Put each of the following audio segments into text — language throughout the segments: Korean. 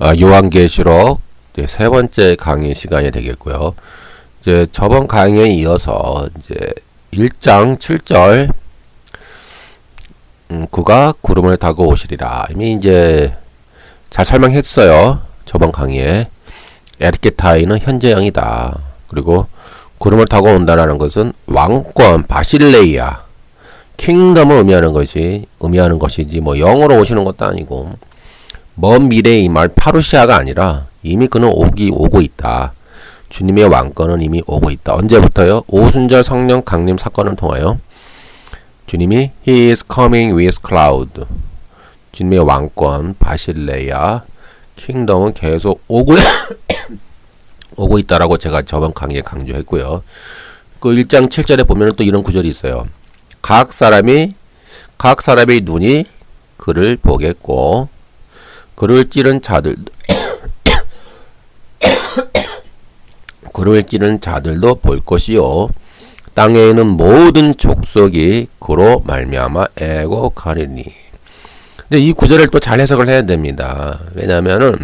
요한계시록 이제 세 번째 강의 시간이 되겠고요. 이제 저번 강의에 이어서 이제 1장 7절 그가 구름을 타고 오시리라. 이미 이제 잘 설명했어요. 저번 강의에. 에르게타이는 현재형이다. 그리고 구름을 타고 온다라는 것은 왕권, 바실레이아, 킹덤을 의미하는 것이지 뭐 영으로 오시는 것도 아니고 먼 미래에 임할 파루시아가 아니라 이미 그는 오고 있다. 주님의 왕권은 이미 오고 있다. 언제부터요? 오순절 성령 강림 사건을 통하여 주님이 He is coming with cloud. 주님의 왕권, 바실레이아, 킹덤은 계속 오고 있다라고 제가 저번 강의에 강조했고요. 그 1장 7절에 보면 또 이런 구절이 있어요. 각 사람의 눈이 그를 보겠고 그를 찌른 자들도 볼 것이요 땅에 있는 모든 족속이 그로 말미암아 애곡하리니. 근데 이 구절을 또 잘 해석을 해야 됩니다. 왜냐하면은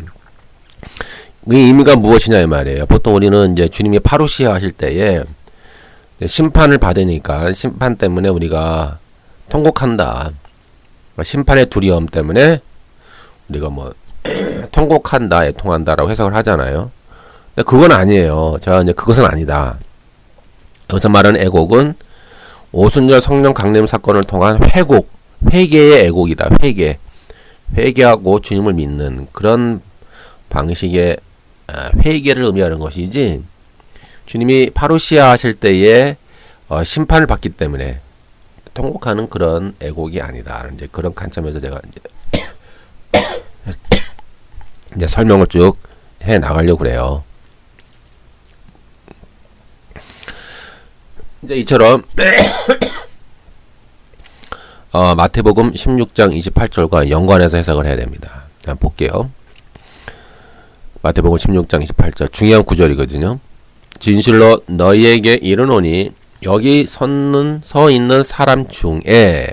이 의미가 무엇이냐 이 말이에요. 보통 우리는 이제 주님이 파루시아 하실 때에 심판을 받으니까 심판 때문에 우리가 통곡한다. 심판의 두려움 때문에 우리가 뭐 통곡한다, 애통한다라고 해석을 하잖아요. 근데 그건 아니에요. 제가 이제 그것은 아니다. 여기서 말하는 애곡은 오순절 성령 강림 사건을 통한 회개의 애곡이다. 회개하고 주님을 믿는 그런 방식의 회개를 의미하는 것이지 주님이 파루시아 하실 때에 심판을 받기 때문에 통곡하는 그런 애곡이 아니다. 이제 그런 관점에서 제가 이제 설명을 쭉 해 나가려고 그래요. 이제 이처럼 마태복음 16장 28절과 연관해서 해석을 해야 됩니다. 자, 볼게요. 마태복음 16장 28절 중요한 구절이거든요. 진실로 너희에게 이르노니 여기 서 있는 사람 중에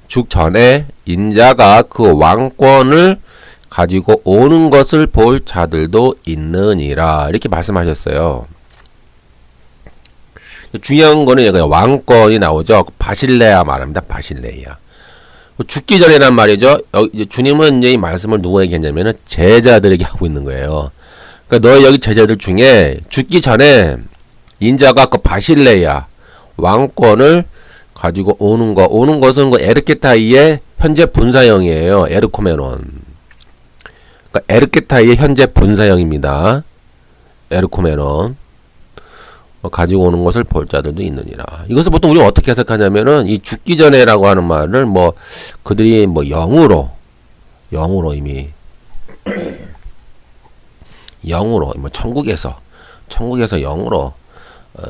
죽전에 인자가 그 왕권을 가지고 오는 것을 볼 자들도 있느니라. 이렇게 말씀하셨어요. 중요한 거는 여기 왕권이 나오죠. 바실레아 말합니다. 바실레아. 죽기 전에란 말이죠. 주님은 이제 이 말씀을 누구에게 했냐면은 제자들에게 하고 있는 거예요. 그러니까 너희 여기 제자들 중에 죽기 전에 인자가 그 바실레아 왕권을 가지고 오는 것은 그 에르게타이의 현재 분사형이에요. 에르코메논. 그러니까 에르게타이의 현재 분사형입니다. 에르코메논. 가지고 오는 것을 볼 자들도 있느니라. 이것을 보통 우리가 어떻게 해석하냐면은 이 죽기 전에라고 하는 말을 뭐 그들이 뭐 영으로 이미 영으로 뭐 천국에서 영으로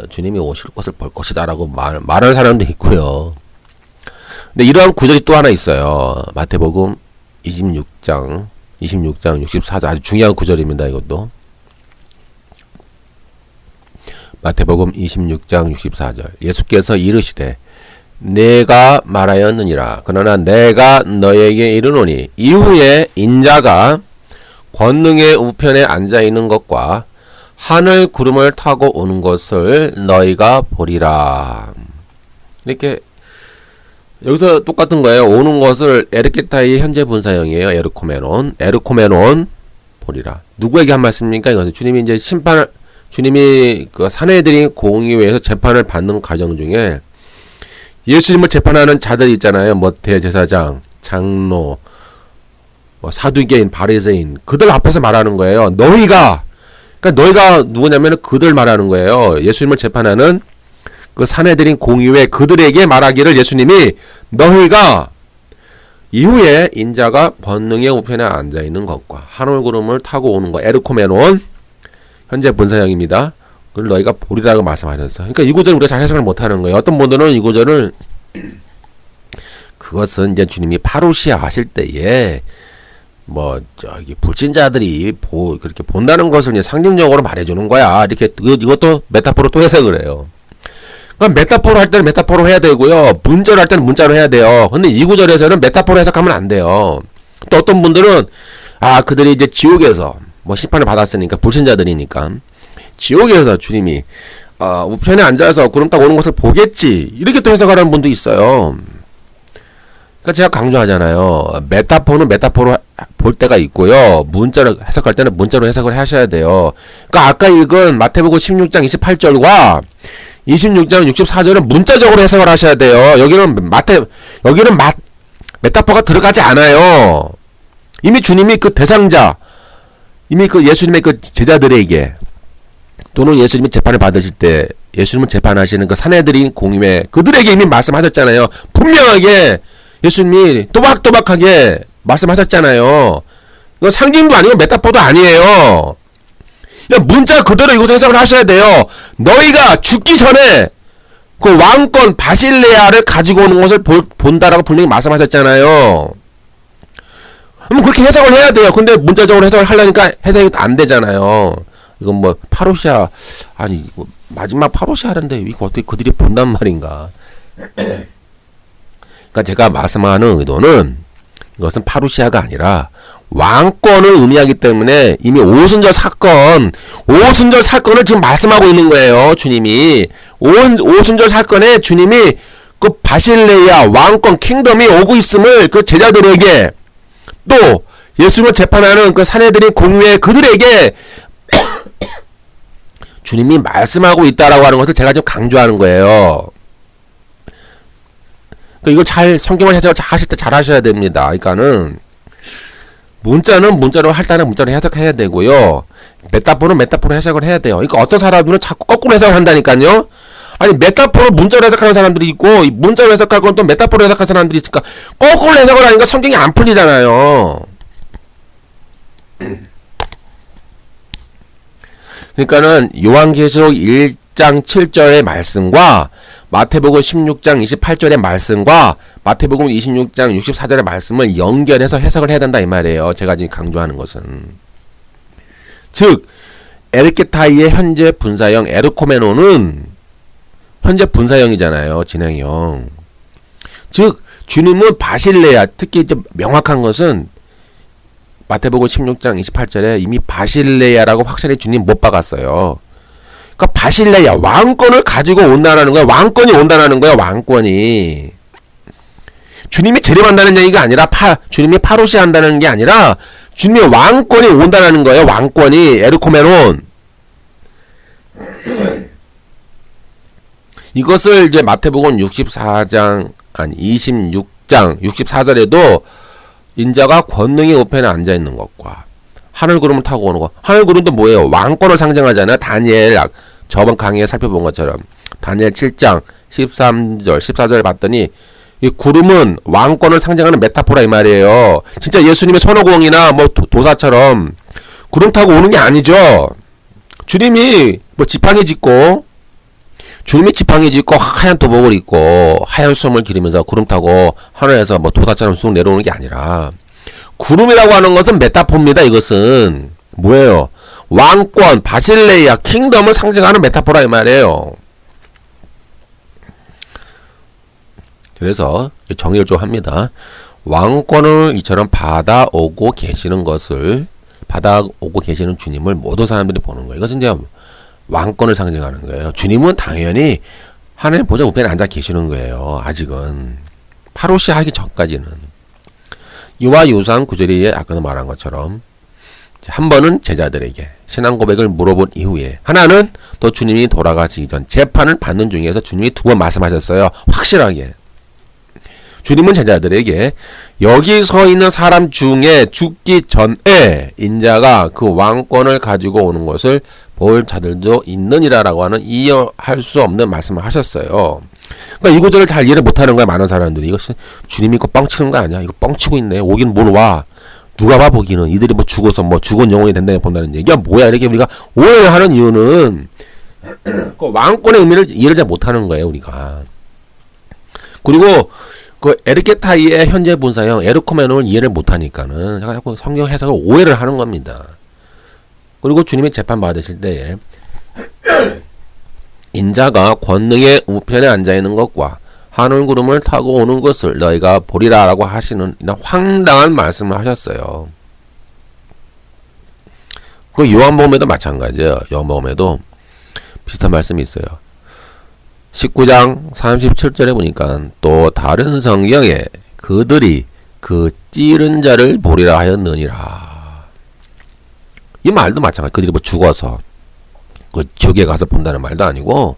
주님이 오실 것을 볼 것이다라고 말하는 사람도 있고요. 근데 이러한 구절이 또 하나 있어요. 마태복음 26장 64절 아주 중요한 구절입니다. 이것도 마태복음 26장 64절 예수께서 이르시되 내가 말하였느니라. 그러나 내가 너에게 이르노니 이후에 인자가 권능의 우편에 앉아있는 것과 하늘 구름을 타고 오는 것을 너희가 보리라. 이렇게 여기서 똑같은 거예요. 오는 것을 에르게타이의 현재 분사형이에요. 에르코메논 보리라. 누구에게 한 말씀입니까? 이것은 주님이 그 사내들인 공의회에서 재판을 받는 과정 중에 예수님을 재판하는 자들 있잖아요. 뭐 대제사장, 장로, 뭐 사두개인, 바리새인 그들 앞에서 말하는 거예요. 너희가 누구냐면 그들 말하는 거예요. 예수님을 재판하는 그 사내들인 공의회 그들에게 말하기를 예수님이 너희가 이후에 인자가 권능의 우편에 앉아 있는 것과 하늘 구름을 타고 오는 것 에르코메논 현재 분사형입니다. 그걸 너희가 보리라고 말씀하셨어. 그러니까 이 구절을 우리가 잘 해석을 못하는 거예요. 어떤 분들은 이 구절을 그것은 이제 주님이 파루시아 하실 때에 뭐 저기 불신자들이 그렇게 본다는 것을 이제 상징적으로 말해주는 거야. 이렇게 이것도 메타포로 또 해석을 해요. 그럼 메타포로 할 때는 메타포로 해야 되고요. 문자로 할 때는 문자로 해야 돼요. 근데 이 구절에서는 메타포로 해석하면 안 돼요. 또 어떤 분들은 그들이 이제 지옥에서 뭐 심판을 받았으니까 불신자들이니까 지옥에서 주님이 우편에 앉아서 구름 타고 오는 것을 보겠지, 이렇게 또 해석하는 분도 있어요. 그러니까 제가 강조하잖아요. 메타포는 메타포로 볼 때가 있고요, 문자로 해석할 때는 문자로 해석을 하셔야 돼요. 그러니까 아까 읽은 마태복음 16장 28절과 26장 64절은 문자적으로 해석을 하셔야 돼요. 여기는 메타포가 들어가지 않아요. 이미 주님이 그 대상자, 이미 그 예수님의 그 제자들에게, 또는 예수님이 재판을 받으실 때 예수님을 재판하시는 그 사내들인 공임에 그들에게 이미 말씀하셨잖아요. 분명하게 예수님이 또박또박하게 말씀하셨잖아요. 이거 상징도 아니고 메타포도 아니에요. 그냥 문자 그대로 이곳 해석을 하셔야 돼요. 너희가 죽기 전에 그 왕권 바실레아를 가지고 오는 것을 본다라고 분명히 말씀하셨잖아요. 그럼 그렇게 해석을 해야 돼요. 근데 문자적으로 해석을 하려니까 해석이 안 되잖아요. 이건 뭐 파루시아, 아니 이거 마지막 파루시아인데 이거 어떻게 그들이 본단 말인가. 그러니까 제가 말씀하는 의도는 이것은 파루시아가 아니라 왕권을 의미하기 때문에 이미 오순절 사건을 지금 말씀하고 있는 거예요. 주님이 오순절 사건에 주님이 그 바실레아 왕권 킹덤이 오고 있음을 그 제자들에게, 또 예수님을 재판하는 그 사내들인 공회 그들에게 주님이 말씀하고 있다라고 하는 것을 제가 좀 강조하는 거예요. 그러니까 이걸 잘 성경을 해석을 하실 때 잘 하셔야 됩니다. 그러니까는 문자는 문자로 할 때는 문자로 해석해야 되고요, 메타포는 메타포로 해석을 해야 돼요. 그러니까 어떤 사람들은 자꾸 거꾸로 해석을 한다니까요. 아니 메타포로 문자로 해석하는 사람들이 있고 문자로 해석할 건 또 메타포로 해석하는 사람들이 있으니까 거꾸로 해석을 하니까 성경이 안 풀리잖아요. 그러니까는 요한계시록 1장 7절의 말씀과 마태복음 16장 28절의 말씀과 마태복음 26장 64절의 말씀을 연결해서 해석을 해야 된다 이 말이에요. 제가 지금 강조하는 것은, 즉 에르케타이의 현재 분사형 에르코메노는 현재 분사형이잖아요. 진행형. 즉 주님은 바실레아, 특히 이제 명확한 것은 마태복음 16장 28절에 이미 바실레아라고 확실히 주님 못 박았어요. 그러니까 바실레아 왕권을 가지고 온다는 거야. 왕권이 온다는 거야. 왕권이. 주님이 재림한다는 얘기가 아니라 주님이 파루시아 한다는 게 아니라 주님의 왕권이 온다는 거예요. 왕권이 에르코메론. 이것을 이제 마태복음 26장 64절에도 인자가 권능의 우편에 앉아 있는 것과 하늘 구름을 타고 오는 것. 하늘 구름도 뭐예요? 왕권을 상징하잖아요. 다니엘, 저번 강의에 살펴본 것처럼 다니엘 7장 13절 14절 봤더니 이 구름은 왕권을 상징하는 메타포라 이 말이에요. 진짜 예수님의 손오공이나 뭐 도사처럼 구름 타고 오는 게 아니죠. 주님이 지팡이 짚고 하얀 도복을 입고 하얀 수염을 기르면서 구름 타고 하늘에서 도사처럼 쑥 내려오는 게 아니라, 구름이라고 하는 것은 메타포입니다. 이것은 뭐예요? 왕권, 바실레아, 킹덤을 상징하는 메타포라 이 말이에요. 그래서 정의를 좀 합니다. 왕권을 이처럼 받아오고 계시는 주님을 모든 사람들이 보는 거예요. 이것은 이제 왕권을 상징하는 거예요. 주님은 당연히 하나님 보좌 우편에 앉아 계시는 거예요. 아직은 파루시아 하기 전까지는. 이와 유사한 구절이 아까도 말한 것처럼 한 번은 제자들에게 신앙 고백을 물어본 이후에, 하나는 또 주님이 돌아가시기 전 재판을 받는 중에서 주님이 두 번 말씀하셨어요. 확실하게. 주님은 제자들에게 여기 서 있는 사람 중에 죽기 전에 인자가 그 왕권을 가지고 오는 것을 볼 자들도 있느니라라고 하는 이해할 수 없는 말씀을 하셨어요. 그러니까 이 구절을 잘 이해를 못하는 거야, 많은 사람들이. 이것은 주님이 이거 뻥치는 거 아니야? 이거 뻥치고 있네. 오긴 뭘 와. 누가 봐 보기는 이들이 죽어서 죽은 영혼이 된다고 본다는 얘기가 뭐야? 이렇게 우리가 오해를 하는 이유는 그 왕권의 의미를 이해를 잘 못하는 거예요, 우리가. 그리고 그 에르케타이의 현재 분사형 에르코메논을 이해를 못하니까는 자꾸 성경 해석을 오해를 하는 겁니다. 그리고 주님이 재판 받으실 때에 인자가 권능의 우편에 앉아 있는 것과 하늘 구름을 타고 오는 것을 너희가 보리라라고 하시는 황당한 말씀을 하셨어요. 그 요한복음에도 마찬가지예요. 요한복음에도 비슷한 말씀이 있어요. 19장 37절에 보니까 또 다른 성경에 그들이 그 찌른 자를 보리라 하였느니라. 이 말도 마찬가지. 그들이 뭐 죽어서 그 지옥에 가서 본다는 말도 아니고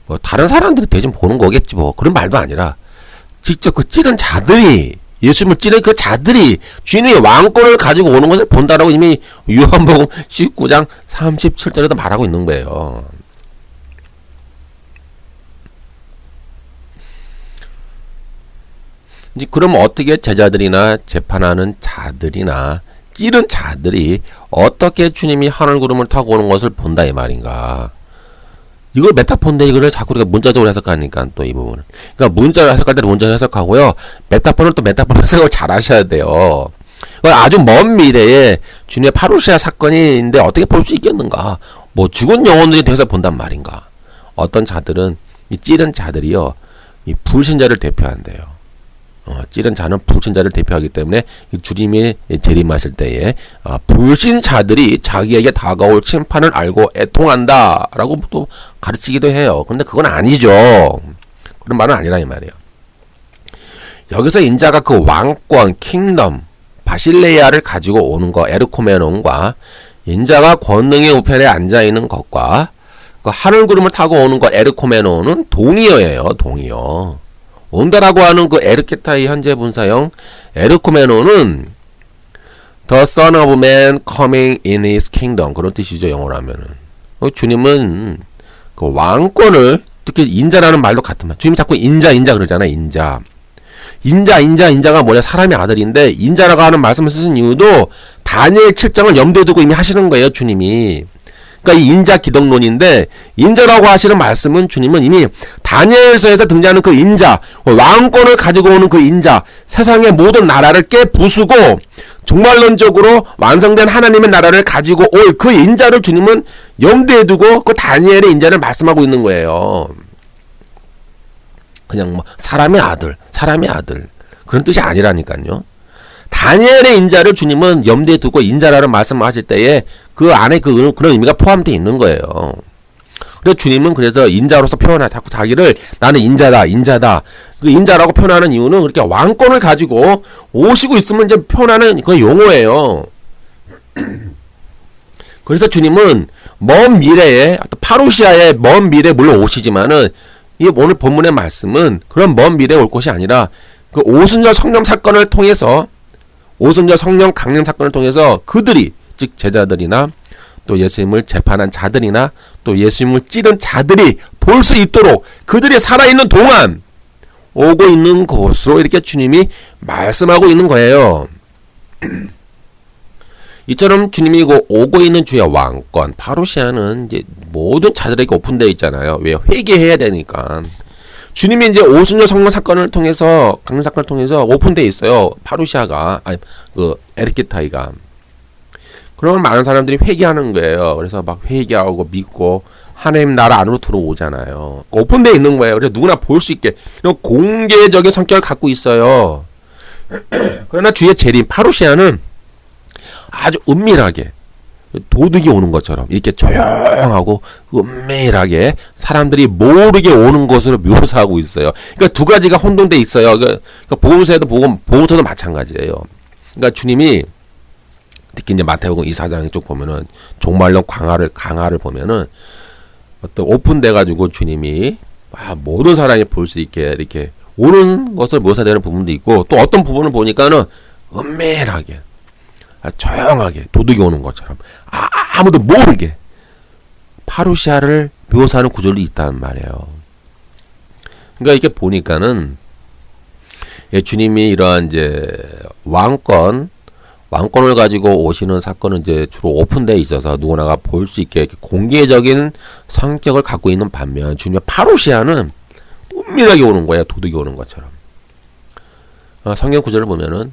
뭐 다른 사람들이 대신 보는 거겠지 뭐 그런 말도 아니라 직접 그 찌른 자들이 예수님을 찌른 그 자들이 주님의 왕권을 가지고 오는 것을 본다라고 이미 요한복음 19장 37절에도 말하고 있는 거예요. 이제 그럼 어떻게 제자들이나 재판하는 자들이나 찌른 자들이 어떻게 주님이 하늘 구름을 타고 오는 것을 본다 이 말인가? 이걸 메타폰인데 이거를 자꾸 우리가 문자적으로 해석하니까 또 이 부분은. 그러니까 문자로 해석할 때는 문자로 해석하고요. 메타폰을 또 메타폰 해석을 잘 하셔야 돼요. 아주 먼 미래에 주님의 파루시아 사건인데 어떻게 볼 수 있겠는가? 뭐 죽은 영혼들이 돼서 본단 말인가? 어떤 자들은 이 찌른 자들이요. 이 불신자를 대표한대요. 찌른 자는 불신자를 대표하기 때문에 주님이 재림하실 때에 불신자들이 자기에게 다가올 심판을 알고 애통한다 라고 또 가르치기도 해요. 근데 그건 아니죠. 그런 말은 아니라 이 말이에요. 여기서 인자가 그 왕권, 킹덤, 바실레이아를 가지고 오는 거 에르코메논과 인자가 권능의 우편에 앉아있는 것과 그 하늘 구름을 타고 오는 거 에르코메논은 동의어예요. 동의어. 온다라고 하는 그 에르케타의 현재 분사형 에르코메노는 The Son of Man coming in His Kingdom 그런 뜻이죠. 영어로 하면은 주님은 그 왕권을 특히 인자라는 말도 같은 말. 주님이 자꾸 인자 그러잖아요. 인자가 뭐냐? 사람의 아들인데 인자라고 하는 말씀을 쓰신 이유도 다니엘 7장을 염두에 두고 이미 하시는 거예요. 주님이. 그러니까 이 인자 기독론인데 인자라고 하시는 말씀은 주님은 이미 다니엘서에서 등장하는 그 인자, 왕권을 가지고 오는 그 인자, 세상의 모든 나라를 깨부수고 종말론적으로 완성된 하나님의 나라를 가지고 올 그 인자를 주님은 염두에 두고 그 다니엘의 인자를 말씀하고 있는 거예요. 그냥 뭐 사람의 아들 그런 뜻이 아니라니까요. 다니엘의 인자를 주님은 염두에 두고 인자라는 말씀을 하실 때에 그 안에 그런 의미가 포함되어 있는 거예요. 그래서 주님은 그래서 인자로서 자꾸 자기를 나는 인자다. 그 인자라고 표현하는 이유는 그렇게 왕권을 가지고 오시고 있으면 이제 표현하는 그 용어예요. 그래서 주님은 먼 미래에 파루시아의 먼 미래에 물론 오시지만은 이 오늘 본문의 말씀은 그런 먼 미래에 올 것이 아니라 그 오순절 성령 사건을 통해서 오순절 성령 강림 사건을 통해서 그들이 즉 제자들이나 또 예수님을 재판한 자들이나 또 예수님을 찌른 자들이 볼 수 있도록 그들이 살아있는 동안 오고 있는 곳으로 이렇게 주님이 말씀하고 있는 거예요. 이처럼 주님이 오고 있는 주의 왕권 파루시아는 이제 모든 자들에게 오픈되어 있잖아요. 왜? 회개해야 되니까. 주님이 이제 오순절 성령 사건을 통해서 강림 사건을 통해서 오픈되어 있어요. 파루시아가 그 에르케타이가. 그러면 많은 사람들이 회개하는 거예요. 그래서 막 회개하고 믿고 하나님 나라 안으로 들어오잖아요. 오픈되어 있는 거예요. 그래서 누구나 볼 수 있게 이런 공개적인 성격을 갖고 있어요. 그러나 주의 재림 파루시아는 아주 은밀하게 도둑이 오는 것처럼 이렇게 조용하고 은밀하게 사람들이 모르게 오는 것으로 묘사하고 있어요. 그러니까 두 가지가 혼동돼 있어요. 그러니까 복음서도 마찬가지예요. 그러니까 주님이 특히 이제 마태복음 24장 쪽 보면은 종말론 강화를 보면은 어떤 오픈돼 가지고 주님이 모든 사람이 볼 수 있게 이렇게 오는 것을 묘사되는 부분도 있고 또 어떤 부분을 보니까는 은밀하게 조용하게 도둑이 오는 것처럼 아무도 모르게 파루시아를 묘사하는 구절이 있단 말이에요. 그러니까 이렇게 보니까는 주님이 이러한 이제 왕권을 가지고 오시는 사건은 이제 주로 오픈되어 있어서 누구나가 볼 수 있게 공개적인 성격을 갖고 있는 반면 주님의 파루시아는 은밀하게 오는 거예요. 도둑이 오는 것처럼. 성경 구절을 보면은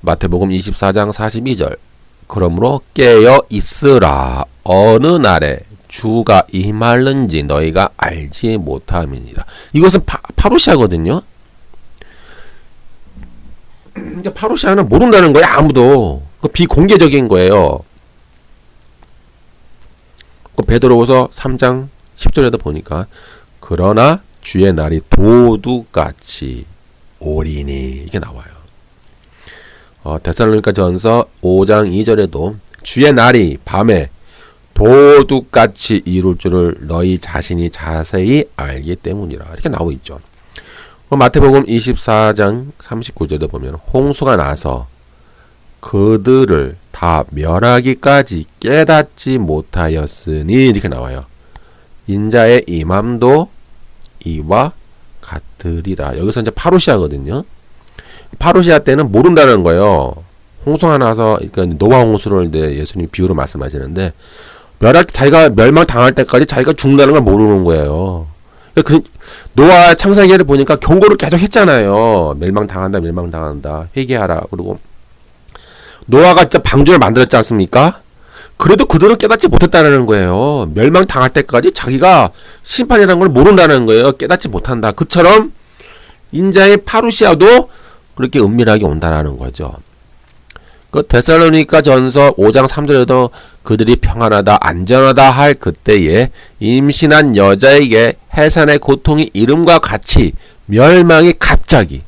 마태복음 24장 42절 그러므로 깨어 있으라 어느 날에 주가 임하는지 너희가 알지 못함이니라. 이것은 파루시아거든요. 그러니까 파루시아는 모른다는 거야. 아무도. 그 비공개적인 거예요. 그 베드로후서 3장 10절에도 보니까 그러나 주의 날이 도둑같이 오리니 이게 나와요. 데살로니가 전서 5장 2절에도 주의 날이 밤에 도둑같이 이룰 줄을 너희 자신이 자세히 알기 때문이라 이렇게 나오고 있죠. 마태복음 24장 39절에 보면 홍수가 나서 그들을 다 멸하기까지 깨닫지 못하였으니 이렇게 나와요. 인자의 임함도 이와 같으리라. 여기서 이제 파루시아거든요. 파루시아 때는 모른다는 거예요. 홍수가 나서 그러니까 노아 홍수를 이제 예수님이 비유로 말씀하시는데 자기가 멸망당할 때까지 자기가 죽는다는 걸 모르는 거예요. 노아 창세기를 보니까 경고를 계속 했잖아요. 멸망당한다. 회개하라. 그리고 노아가 진짜 방주를 만들었지 않습니까? 그래도 그들은 깨닫지 못했다는 거예요. 멸망당할 때까지 자기가 심판이라는 걸 모른다는 거예요. 깨닫지 못한다. 그처럼 인자의 파루시아도 그렇게 은밀하게 온다라는 거죠. 그 데살로니가 전서 5장 3절에도 그들이 평안하다 안전하다 할 그때에 임신한 여자에게 해산의 고통이 이름과 같이 멸망이 갑자기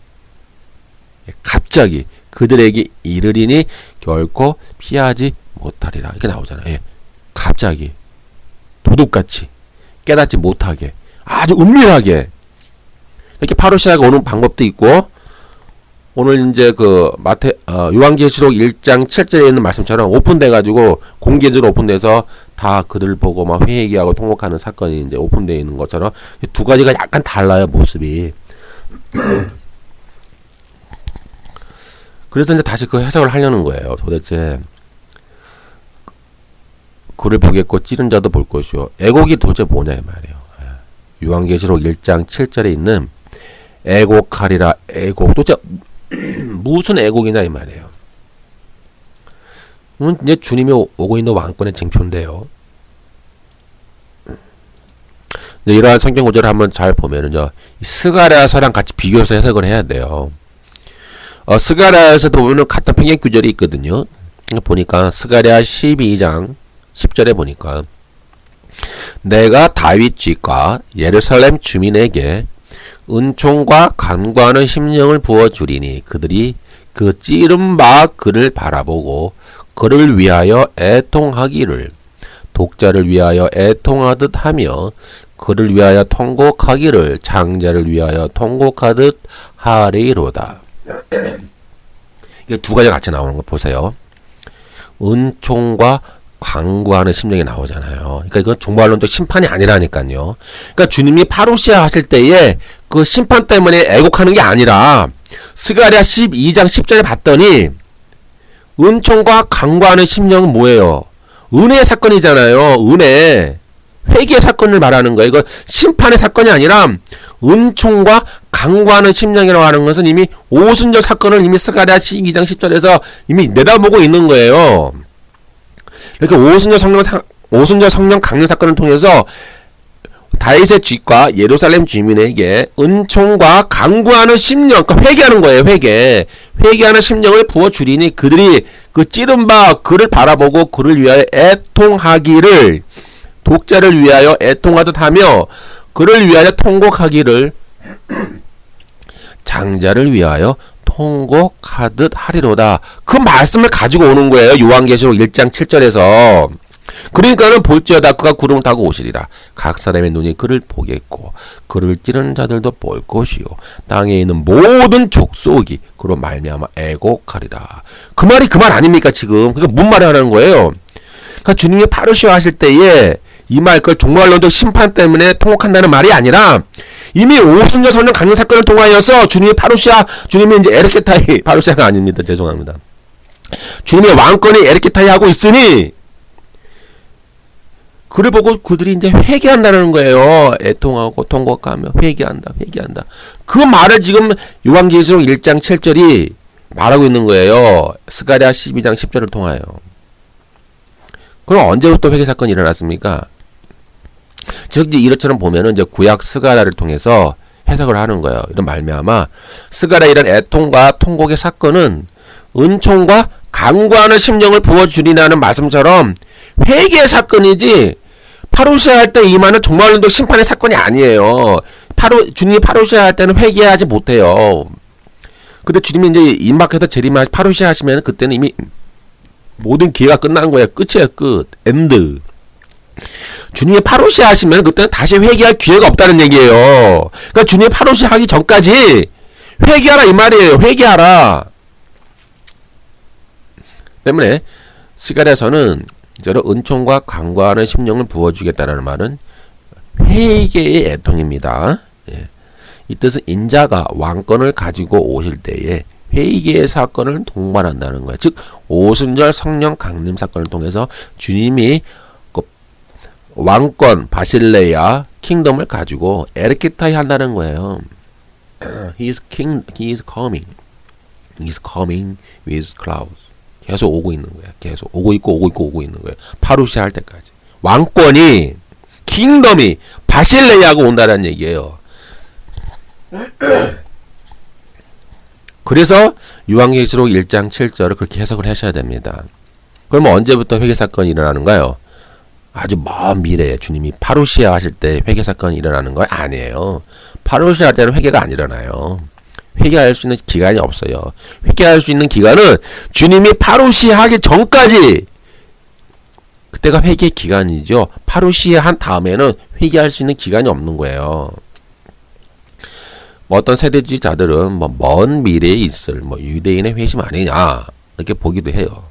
그들에게 이르리니 결코 피하지 못하리라 이렇게 나오잖아요. 예. 갑자기 도둑같이 깨닫지 못하게 아주 은밀하게 이렇게 파루시아가 오는 방법도 있고 오늘 이제 그 요한계시록 1장 7절에 있는 말씀처럼 오픈돼 가지고 공개적으로 오픈돼서 다 그들을 보고 막 회개하고 통곡하는 사건이 이제 오픈되어 있는 것처럼 두 가지가 약간 달라요, 모습이. 그래서 이제 다시 그 해석을 하려는 거예요. 도대체 그를 보겠고 찌른 자도 볼 것이요. 애곡이 도대체 뭐냐 이 말이에요. 요한계시록 1장 7절에 있는 애곡하리라 애곡 도대체 무슨 애곡이냐 이 말이에요. 이제 주님이 오고 있는 왕권의 징표인데요. 이러한 성경 구절을 한번 잘 보면은요, 스가랴서랑 같이 비교해서 해석을 해야 돼요. 스가랴에서도 보면은 같은 평행 구절이 있거든요. 보니까 스가랴 12장 10절에 보니까 내가 다윗 집과 예루살렘 주민에게 은총과 간구하는 심령을 부어주리니 그들이 그 찌른 바 그를 바라보고 그를 위하여 애통하기를 독자를 위하여 애통하듯 하며 그를 위하여 통곡하기를 장자를 위하여 통곡하듯 하리로다. 이게 두 가지가 같이 나오는 거 보세요. 은총과 광고하는 심령이 나오잖아요. 그러니까 이건 종말론적 심판이 아니라니까요. 그러니까 주님이 파루시아 하실 때에 그 심판 때문에 애곡하는 게 아니라 스가랴 12장 10절에 봤더니 은총과 강구하는 심령은 뭐예요? 은혜의 사건이잖아요. 은혜. 회개의 사건을 말하는 거예요. 이거 심판의 사건이 아니라 은총과 강구하는 심령이라고 하는 것은 이미 오순절 사건을 이미 스가랴 12장 10절에서 이미 내다보고 있는 거예요. 이렇게 오순절 성령 강림 사건을 통해서 다윗의 집과 예루살렘 주민에게 은총과 간구하는 심령, 그러니까 회개하는 거예요. 회개하는 심령을 부어주리니 그들이 그 찌른 바 그를 바라보고 그를 위하여 애통하기를 독자를 위하여 애통하듯 하며 그를 위하여 통곡하기를 장자를 위하여 통곡하듯 하리로다. 그 말씀을 가지고 오는 거예요. 요한계시록 1장 7절에서. 그러니까는 볼지어다 그가 구름을 타고 오시리라. 각 사람의 눈이 그를 보겠고 그를 찌르는 자들도 볼 것이요 땅에 있는 모든 족속이 그로 말미암아 애곡하리라. 그 말이 그 말 아닙니까 지금? 그러니까 뭔 말을 하는 거예요? 그러니까 주님이 파루시아 하실 때에 이 말 그 종말론적 심판 때문에 통곡한다는 말이 아니라 이미 오순절 성령 강림 사건을 통하여서 주님이 주님이 이제 에르케타이 파루시아가 아닙니다. 죄송합니다. 주님의 왕권이 에르케타이 하고 있으니 그를 보고 그들이 이제 회개한다는 거예요. 애통하고 통곡하며 회개한다. 그 말을 지금 요한계시록 1장 7절이 말하고 있는 거예요. 스가랴 12장 10절을 통하여. 그럼 언제부터 회개 사건이 일어났습니까? 즉 이제 이것처럼 보면은 이제 구약 스가랴를 통해서 해석을 하는 거예요. 이런 말미암아 스가랴 이런 애통과 통곡의 사건은 은총과 간구하는 심령을 부어주리라는 말씀처럼 회개의 사건이지 파루시아 할 때 이 말은 종말운동 심판의 사건이 아니에요. 주님이 파루시아 할 때는 회개하지 못해요. 근데 주님이 이제 임박해서 재림하 파루시아 하시면 그때는 이미 모든 기회가 끝난 거예요. 끝이에요. 끝. 엔드. 주님이 파루시아 하시면 그때는 다시 회개할 기회가 없다는 얘기예요. 그러니까 주님이 파루시아 하기 전까지 회개하라 이 말이에요. 회개하라. 때문에 스가랴서는 저런 은총과 강구하는 심령을 부어주겠다는 말은 회개의 애통입니다. 예. 이 뜻은 인자가 왕권을 가지고 오실 때에 회개의 사건을 동반한다는 거예요. 즉 오순절 성령 강림 사건을 통해서 주님이 그 왕권 바실레야 킹덤을 가지고 에르키타이 한다는 거예요. He is king, he is coming. He is coming with clouds. 계속 오고 있는 거야. 계속 오고 있고 있는 거예요. 파루시아 할 때까지. 왕권이 킹덤이 바실레야하고 온다는 얘기예요. 그래서 요한계시록 1장 7절을 그렇게 해석을 하셔야 됩니다. 그러면 언제부터 회개사건이 일어나는가요? 아주 먼 미래에 주님이 파루시아 하실 때 회개사건이 일어나는 거 아니에요. 파루시아 할 때는 회개가 안 일어나요. 회개할 수 있는 기간이 없어요. 회개할 수 있는 기간은 주님이 파루시아 하기 전까지 그때가 회개 기간이죠. 파루시아 한 다음에는 회개할 수 있는 기간이 없는 거예요. 어떤 세대주의자들은 먼 미래에 있을 유대인의 회심 아니냐 이렇게 보기도 해요.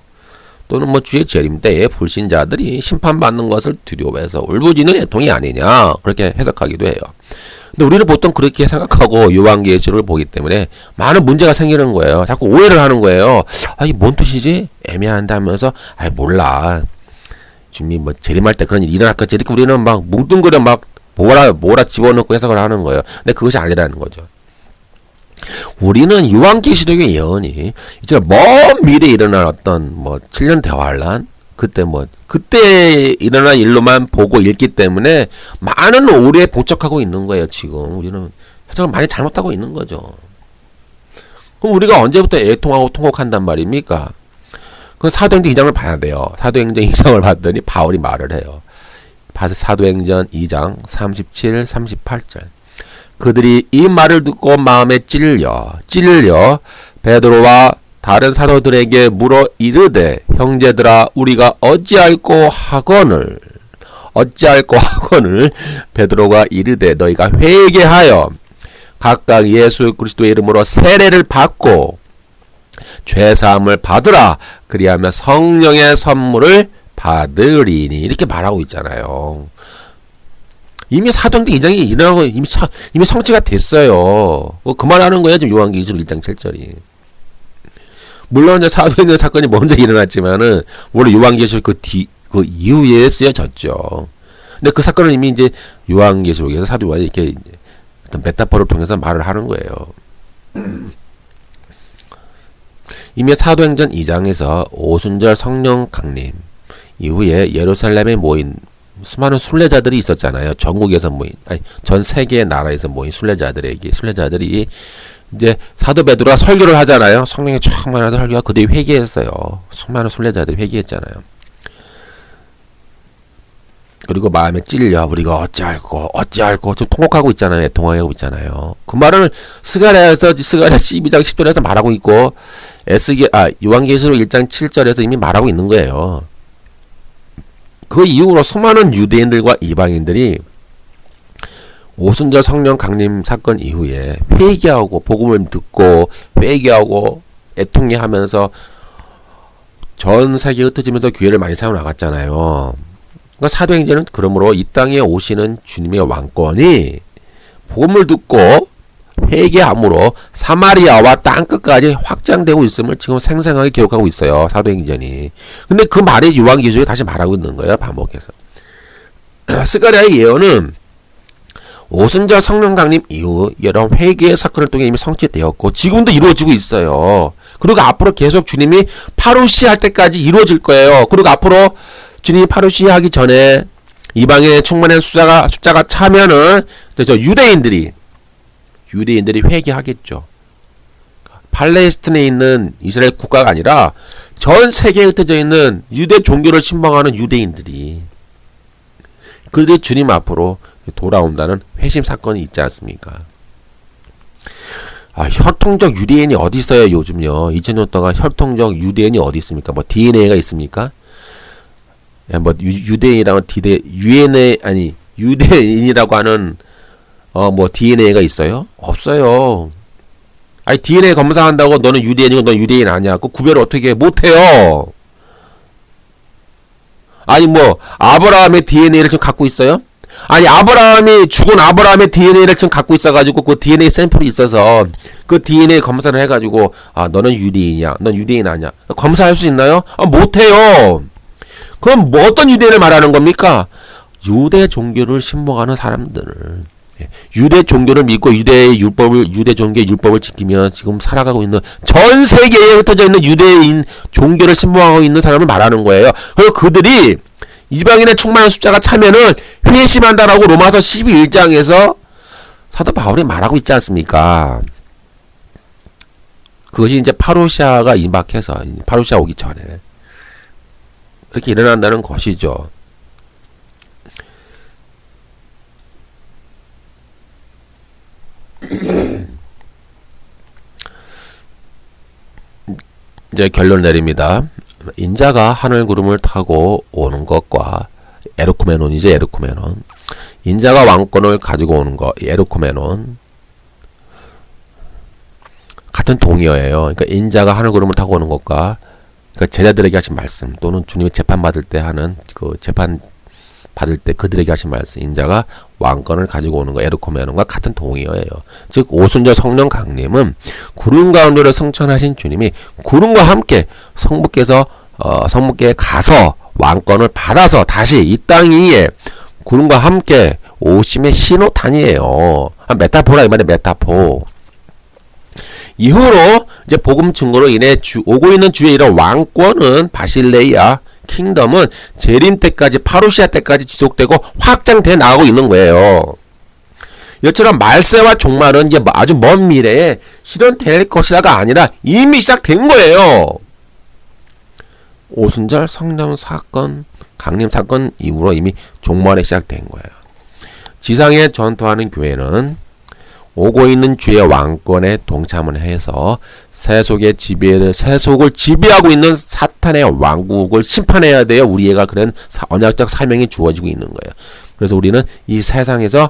또는 주의 재림 때에 불신자들이 심판받는 것을 두려워해서 울부짖는 애통이 아니냐 그렇게 해석하기도 해요. 근데 우리는 보통 그렇게 생각하고 요한계시록을 보기 때문에 많은 문제가 생기는 거예요. 자꾸 오해를 하는 거예요. 이게 뭔 뜻이지? 애매한데 하면서 몰라. 주님이 재림할 때 그런 일이 일어났겠지. 이렇게 우리는 막 뭉뚱그려 막 뭐라 집어넣고 해석을 하는 거예요. 근데 그것이 아니라는 거죠. 우리는 요한계시록의 예언이 이제 먼 미래에 일어날 어떤 7년 대환란 그때 일어난 일로만 보고 읽기 때문에 많은 오류에 봉착하고 있는 거예요. 지금 우리는 해석을 많이 잘못하고 있는 거죠. 그럼 우리가 언제부터 애통하고 통곡한단 말입니까? 그 사도행전 2장을 봐야 돼요. 사도행전 2장을 봤더니 바울이 말을 해요. 사도행전 2장 37, 38절. 그들이 이 말을 듣고 마음에 찔려 베드로와 다른 사도들에게 물어 이르되 형제들아 우리가 어찌할꼬 하거늘 베드로가 이르되 너희가 회개하여 각각 예수 그리스도의 이름으로 세례를 받고 죄사함을 받으라 그리하면 성령의 선물을 받으리니 이렇게 말하고 있잖아요. 이미 사도행전 2장이 일어나고 이미 성취가 됐어요. 그 말하는 거예요. 지금 요한계시록 1장 7절이. 물론 이제 사도행전 사건이 먼저 일어났지만은 원래 요한계시록 그 이후에 쓰여졌죠. 근데 그 사건을 이미 이제 요한계시록에서 사도 요한이 이렇게 어떤 메타포를 통해서 말을 하는 거예요. 이미 사도행전 2장에서 오순절 성령 강림 이후에 예루살렘에 모인 수많은 순례자들이 있었잖아요. 전국에서 모인, 전 세계의 나라에서 모인 순례자들이 이제 사도 베드로가 설교를 하잖아요. 성령이 충만하다 설교가 그들이 회개했어요. 수많은 순례자들이 회개했잖아요. 그리고 마음에 찔려 우리가 어찌할꼬 좀 통곡하고 있잖아요. 애통하고 있잖아요. 그 말을 스가랴 12장 10절에서 말하고 있고 요한계시록 1장 7절에서 이미 말하고 있는 거예요. 그 이후로 수많은 유대인들과 이방인들이 오순절 성령 강림 사건 이후에 회개하고 복음을 듣고 회개하고 애통해하면서 전 세계에 흩어지면서 교회를 많이 세워 나갔잖아요. 그러니까 사도행전은 그러므로 이 땅에 오시는 주님의 왕권이 복음을 듣고 회개함으로 사마리아와 땅끝까지 확장되고 있음을 지금 생생하게 기록하고 있어요. 사도행전이. 근데 그 말이 요한계시록에 다시 말하고 있는 거예요. 반복해서. 스가랴의 예언은 오순절 성령 강림 이후 여러 회개의 사건을 통해 이미 성취되었고 지금도 이루어지고 있어요. 그리고 앞으로 계속 주님이 파루시아 할 때까지 이루어질 거예요. 그리고 앞으로 주님이 파루시아 하기 전에 이방의 충만한 숫자가 차면은 저 유대인들이 회개하겠죠. 팔레스틴에 있는 이스라엘 국가가 아니라 전 세계에 흩어져 있는 유대 종교를 신봉하는 유대인들이 그들이 주님 앞으로 돌아온다는 회심 사건이 있지 않습니까? 혈통적 유대인이 어디 있어요, 요즘요? 2000년 동안 혈통적 유대인이 어디 있습니까? 뭐 DNA가 있습니까? 뭐 유대인이라고 유대인이라고 하는 뭐 DNA가 있어요? 없어요. DNA 검사한다고 너는 유대인이고 너 유대인 아니야? 그 구별을 어떻게 해? 못해요. 뭐 아브라함의 DNA를 지금 갖고 있어요? 아브라함이 죽은 아브라함의 DNA를 지금 갖고 있어가지고 그 DNA 샘플이 있어서 그 DNA 검사를 해가지고 너는 유대인이야, 넌 유대인 아니야? 검사할 수 있나요? 못해요. 그럼 뭐 어떤 유대인을 말하는 겁니까? 유대 종교를 신봉하는 사람들. 유대 종교를 믿고 유대 종교의 율법을 지키며 지금 살아가고 있는 전 세계에 흩어져 있는 유대인 종교를 신봉하고 있는 사람을 말하는 거예요. 그리고 그들이 이방인의 충만한 숫자가 차면은 회심한다라고 로마서 12장에서 사도 바울이 말하고 있지 않습니까? 그것이 이제 파루시아가 임박해서 파루시아 오기 전에 그렇게 일어난다는 것이죠. 이제 결론 내립니다. 인자가 하늘 구름을 타고 오는 것과 에르코메논이죠. 에르코메논. 인자가 왕권을 가지고 오는 것, 에르코메논 같은 동의어예요. 그러니까 인자가 하늘 구름을 타고 오는 것과 그러니까 제자들에게 하신 말씀 또는 주님이 재판 받을 때 하는 그 재판 받을 때 그들에게 하신 말씀, 인자가 왕권을 가지고 오는 거, 에르코메논과 같은 동의어예요. 즉 오순절 성령 강림은 구름 가운데로 승천하신 주님이 구름과 함께 성부께 가서 왕권을 받아서 다시 이 땅 위에 구름과 함께 오심의 신호탄이에요. 메타포라 이 말이에요. 메타포. 이후로 이제 복음 증거로 인해 오고 있는 주의 이런 왕권은 바실레이아 킹덤은 재림 때까지 파루시아 때까지 지속되고 확장돼 나가고 있는 거예요. 이처럼 말세와 종말은 이제 아주 먼 미래에 실현될 것이라가 아니라 이미 시작된 거예요. 오순절 성령 사건, 강림 사건 이후로 이미 종말에 시작된 거예요. 지상에 전투하는 교회는 오고 있는 주의 왕권에 동참을 해서 세속을 지배하고 있는 사탄의 왕국을 심판해야 돼요. 우리가 그런 언약적 사명이 주어지고 있는 거예요. 그래서 우리는 이 세상에서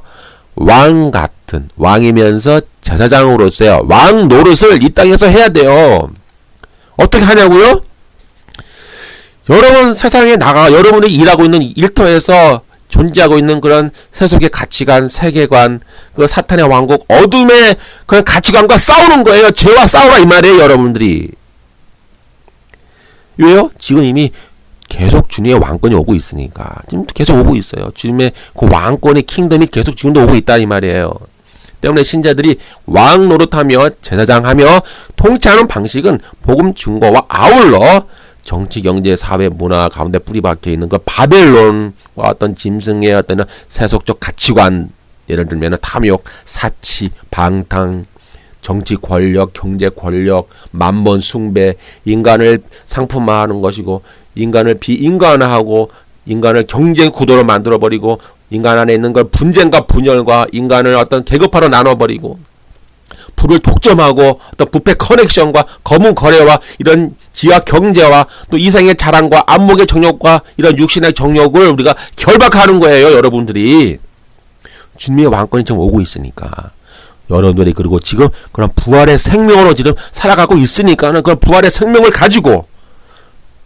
왕 같은 왕이면서 제사장으로서의 왕 노릇을 이 땅에서 해야 돼요. 어떻게 하냐고요? 여러분 세상에 나가 여러분이 일하고 있는 일터에서 존재하고 있는 그런 세속의 가치관, 세계관, 그 사탄의 왕국, 어둠의 그런 가치관과 싸우는 거예요. 죄와 싸우라 이 말이에요, 여러분들이. 왜요? 지금 이미 계속 주님의 왕권이 오고 있으니까. 지금 계속 오고 있어요. 주님의 그 왕권의 킹덤이 계속 지금도 오고 있다 이 말이에요. 때문에 신자들이 왕 노릇하며 제사장하며 통치하는 방식은 복음 증거와 아울러 정치, 경제, 사회, 문화 가운데 뿌리박혀 있는 그 바벨론과 어떤 짐승의 어떤 세속적 가치관, 예를 들면 탐욕, 사치, 방탕, 정치 권력, 경제 권력, 만번 숭배, 인간을 상품화하는 것이고 인간을 비인간화하고 인간을 경쟁 구도로 만들어버리고 인간 안에 있는 걸 분쟁과 분열과 인간을 어떤 계급화로 나눠버리고 부를 독점하고 어떤 부패 커넥션과 검은 거래와 이런 지하 경제와 또 이생의 자랑과 안목의 정욕과 이런 육신의 정욕을 우리가 결박하는 거예요, 여러분들이. 주님의 왕권이 지금 오고 있으니까. 여러분들이 그리고 지금 그런 부활의 생명으로 지금 살아가고 있으니까는 그런 부활의 생명을 가지고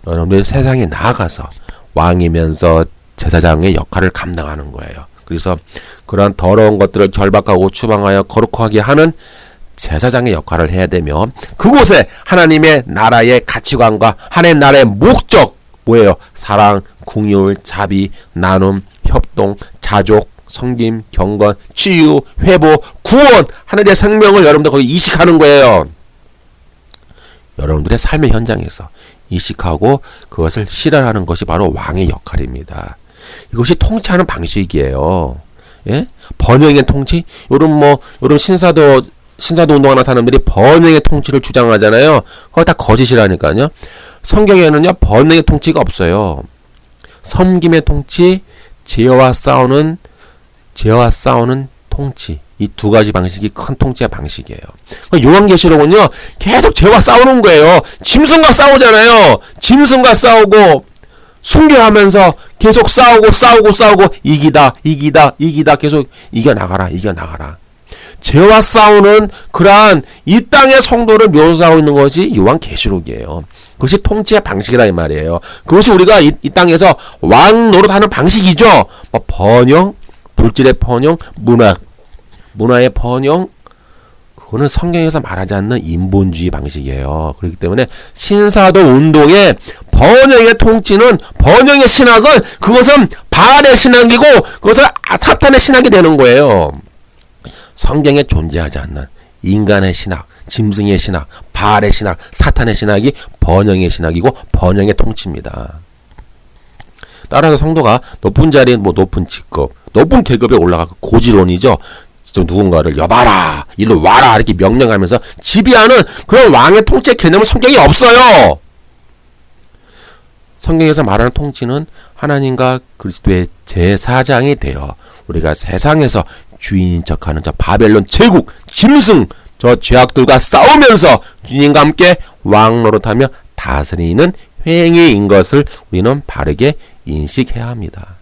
여러분들이 세상에 나아가서 왕이면서 제사장의 역할을 감당하는 거예요. 그래서 그런 더러운 것들을 결박하고 추방하여 거룩하게 하는 제사장의 역할을 해야 되며 그곳에 하나님의 나라의 가치관과 하나님의 나라의 목적 뭐예요? 사랑, 긍휼, 자비, 나눔, 협동, 자족, 섬김, 경건, 치유, 회복, 구원 하늘의 생명을 여러분들 거기 이식하는 거예요. 여러분들의 삶의 현장에서 이식하고 그것을 실현하는 것이 바로 왕의 역할입니다. 이것이 통치하는 방식이에요. 예? 번영의 통치? 요런 신사도 운동하는 사람들이 번영의 통치를 주장하잖아요. 그거 다 거짓이라니까요. 성경에는요, 번영의 통치가 없어요. 섬김의 통치, 죄와 싸우는 통치. 이 두 가지 방식이 큰 통치의 방식이에요. 요한계시록은요, 계속 죄와 싸우는 거예요. 짐승과 싸우잖아요. 짐승과 싸우고, 순교하면서 계속 싸우고, 이기다, 계속 이겨나가라. 죄와 싸우는 그러한 이 땅의 성도를 묘사하고 있는 것이 요한계시록이에요. 그것이 통치의 방식이라 이 말이에요. 그것이 우리가 이 땅에서 왕 노릇하는 방식이죠. 번영, 물질의 번영, 문화의 번영, 그거는 성경에서 말하지 않는 인본주의 방식이에요. 그렇기 때문에 신사도 운동의 번영의 통치는, 번영의 신학은 그것은 바알의 신학이고 그것은 사탄의 신학이 되는 거예요. 성경에 존재하지 않는 인간의 신학, 짐승의 신학, 바알의 신학, 사탄의 신학이 번영의 신학이고 번영의 통치입니다. 따라서 성도가 높은 자리, 높은 직급, 높은 계급에 올라가고 고지론이죠. 좀 누군가를 여봐라, 일로 와라 이렇게 명령하면서 지배하는 그런 왕의 통치의 개념은 성경에 없어요. 성경에서 말하는 통치는 하나님과 그리스도의 제사장이 되어 우리가 세상에서 주인인 척하는 저 바벨론 제국, 짐승, 저 죄악들과 싸우면서 주님과 함께 왕 노릇하며 다스리는 행위인 것을 우리는 바르게 인식해야 합니다.